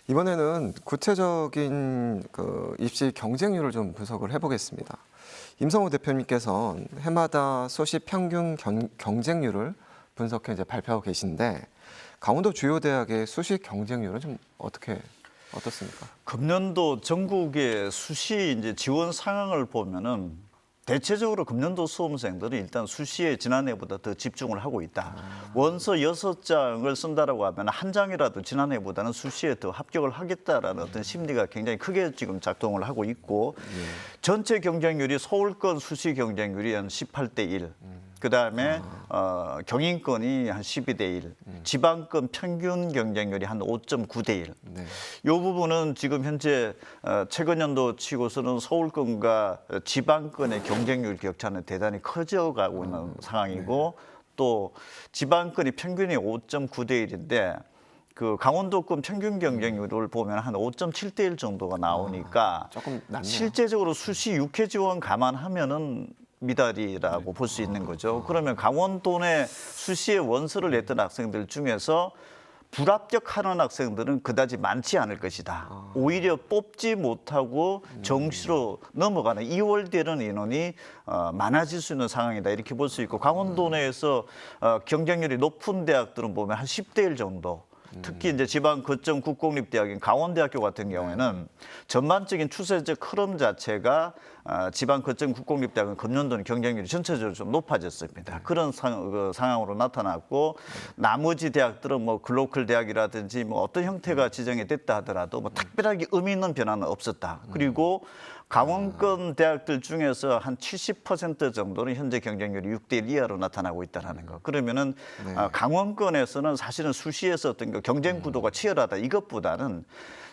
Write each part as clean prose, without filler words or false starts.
이번에는 구체적인 그 입시 경쟁률을 좀 분석을 해보겠습니다. 임성호 대표님께서 해마다 수시 평균 경쟁률을 분석해 이제 발표하고 계신데 강원도 주요 대학의 수시 경쟁률은 좀 어떻습니까? 금년도 전국의 수시 이제 지원 상황을 보면은 대체적으로 금년도 수험생들은 일단 수시에 지난해보다 더 집중을 하고 있다. 원서 6장을 쓴다라고 하면 한 장이라도 지난해보다는 수시에 더 합격을 하겠다라는 어떤 심리가 굉장히 크게 지금 작동을 하고 있고 전체 경쟁률이 서울권 수시 경쟁률이 한 18대 1. 그다음에 경인권이 한 12대 1, 지방권 평균 경쟁률이 한 5.9대 1. 네. 이 부분은 지금 현재 최근 연도 치고서는 서울권과 지방권의 경쟁률 격차는 대단히 커져가고 있는 상황이고 또 지방권이 평균이 5.9대 1인데 그 강원도권 평균 경쟁률을 보면 한 5.7대 1 정도가 나오니까 조금 낮네요. 실제적으로 수시 6회 지원 감안하면은 미달이라고 볼 수 있는 거죠. 그러면 강원도 내 수시에 원서를 냈던 학생들 중에서 불합격하는 학생들은 그다지 많지 않을 것이다. 오히려 뽑지 못하고 정시로 넘어가는 2월 되는 인원이 많아질 수 있는 상황이다. 이렇게 볼 수 있고 강원도 내에서 경쟁률이 높은 대학들은 보면 한 10대 1 정도. 특히 이제 지방 거점 국공립대학인 강원대학교 같은 경우에는 전반적인 추세적 흐름 자체가 지방 거점 국공립대학은 금년도는 경쟁률이 전체적으로 좀 높아졌습니다. 그런 상황으로 나타났고 나머지 대학들은 뭐 글로컬 대학이라든지 뭐 어떤 형태가 지정이 됐다 하더라도 뭐 특별하게 의미 있는 변화는 없었다. 그리고 강원권 대학들 중에서 한 70% 정도는 현재 경쟁률이 6대 1 이하로 나타나고 있다는 거. 그러면은 강원권에서는 사실은 수시에서 어떤 그 경쟁 구도가 치열하다 이것보다는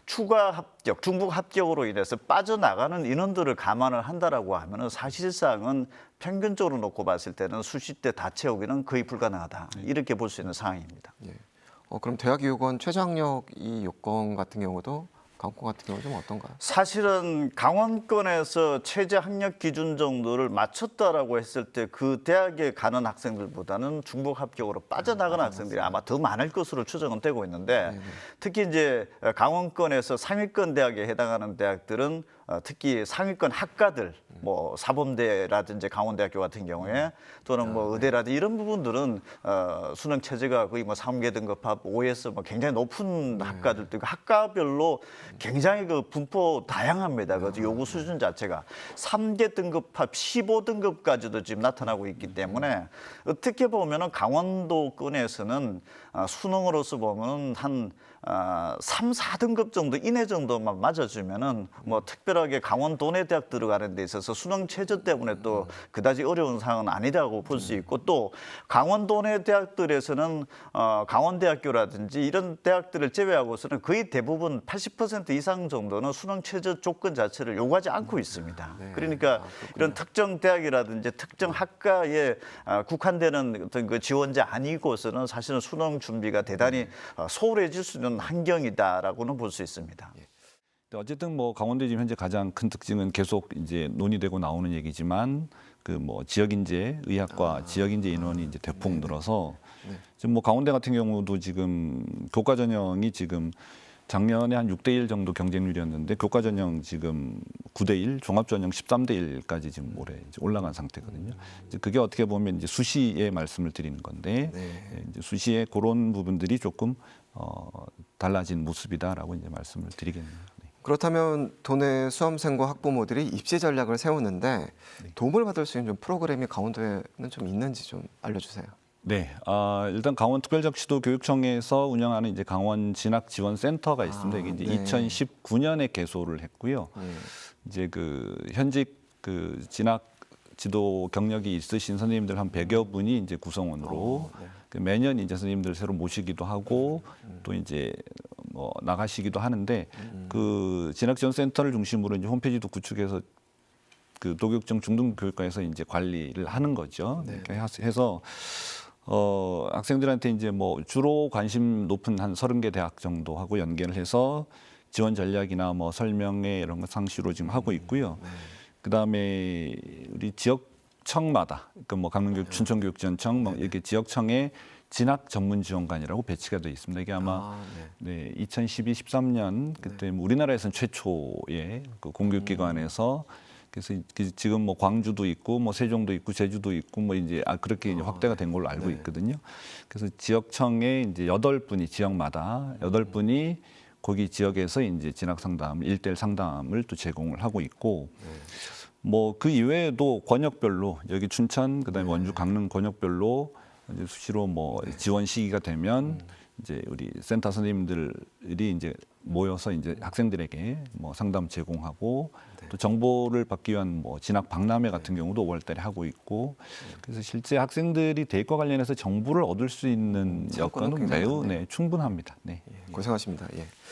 추가 합격, 중복 합격으로 인해서 빠져나가는 인원들을 감안을 한다라고 하면은 사실상은 평균적으로 놓고 봤을 때는 수시 때 다 채우기는 거의 불가능하다. 이렇게 볼 수 있는 상황입니다. 예. 그럼 대학 요건 최저학력 이 요건 같은 경우도 강원권 같은 경우는 좀 어떤가요? 사실은 강원권에서 최저 학력 기준 정도를 맞췄다라고 했을 때 그 대학에 가는 학생들보다는 중복 합격으로 빠져나가는 학생들이 아마 더 많을 것으로 추정은 되고 있는데 특히 이제 강원권에서 상위권 대학에 해당하는 대학들은 특히 상위권 학과들 뭐 사범대라든지 강원대학교 같은 경우에 또는 뭐 의대라든지 이런 부분들은 수능 체제가 거의 뭐 3개 등급합 5에서 뭐 굉장히 높은 학과들도 있고 학과별로 굉장히 그 분포 다양합니다. 그 요구 수준 자체가 3개 등급합 15등급까지도 지금 나타나고 있기 때문에 어떻게 보면은 강원도권에서는 수능으로서 보면 한 3, 4등급 정도 이내 정도만 맞아주면은 뭐 특별하게 강원도 내 대학 들어가는 데 있어서 수능 최저 때문에 또 그다지 어려운 상황은 아니라고 볼 수 있고 또 강원도 내 대학들에서는 강원대학교라든지 이런 대학들을 제외하고서는 거의 대부분 80% 이상 정도는 수능 최저 조건 자체를 요구하지 않고 있습니다. 그러니까 이런 특정 대학이라든지 특정 학과에 국한되는 어떤 그 지원자 아니고서는 사실은 수능 준비가 대단히 소홀해질 수 있는 환경이다라고는 볼 수 있습니다. 어쨌든 뭐 강원도 지금 현재 가장 큰 특징은 계속 이제 논의되고 나오는 얘기지만 그 뭐 지역인재 의학과 지역인재 인원이 이제 대폭 늘어서 지금 뭐 강원대 같은 경우도 지금 교과 전형이 지금 작년에 한 6대 1 정도 경쟁률이었는데 교과 전형 지금 9대 1, 종합 전형 13대 1까지 지금 올해 이제 올라간 상태거든요. 이제 그게 어떻게 보면 이제 수시의 말씀을 드리는 건데 이제 수시의 그런 부분들이 조금 달라진 모습이다라고 이제 말씀을 드리겠네요. 네. 그렇다면 도내 수험생과 학부모들이 입시 전략을 세우는데 도움을 받을 수 있는 좀 프로그램이 강원도에는 좀 있는지 좀 알려주세요. 네, 일단 강원특별자치도교육청에서 운영하는 이제 강원 진학 지원 센터가 있습니다. 이게 이제 2019년에 개소를 했고요. 이제 그 현직 그 진학 지도 경력이 있으신 선생님들 한 100여 분이 이제 구성원으로 그 매년 이제 선생님들 새로 모시기도 하고 또 이제 뭐 나가시기도 하는데 그 진학지원센터를 중심으로 이제 홈페이지도 구축해서 그 도교육청 중등교육과에서 이제 관리를 하는 거죠. 이렇게 해서 학생들한테 이제 뭐 주로 관심 높은 한 30개 대학 정도 하고 연계를 해서 지원 전략이나 뭐 설명회 이런 거 상시로 지금 하고 있고요. 그다음에 우리 지역청마다 그뭐 강릉교육 춘천교육지원청 뭐 이렇게 지역청에 진학 전문 지원관이라고 배치가 돼 있습니다. 이게 아마 네, 2012, 13년 그때 뭐 우리나라에서는 최초의 그 공교육기관에서 그래서 지금 뭐 광주도 있고 뭐 세종도 있고 제주도 있고 뭐 이제 그렇게 이제 확대가 된 걸로 알고 있거든요. 그래서 지역청에 이제 8분이 지역마다 8분이 거기 지역에서 이제 진학 상담, 1대1 상담을 또 제공을 하고 있고 뭐 그 이외에도 권역별로 여기 춘천 그다음에 원주 강릉 권역별로 이제 수시로 뭐 지원 시기가 되면 이제 우리 센터 선생님들이 이제 모여서 이제 학생들에게 뭐 상담 제공하고 또 정보를 받기 위한 뭐 진학 박람회 같은 경우도 5월달에 하고 있고 그래서 실제 학생들이 대입과 관련해서 정보를 얻을 수 있는 창구는 여건은 굉장히 매우 많네요. 충분합니다. 네. 고생하십니다. 예.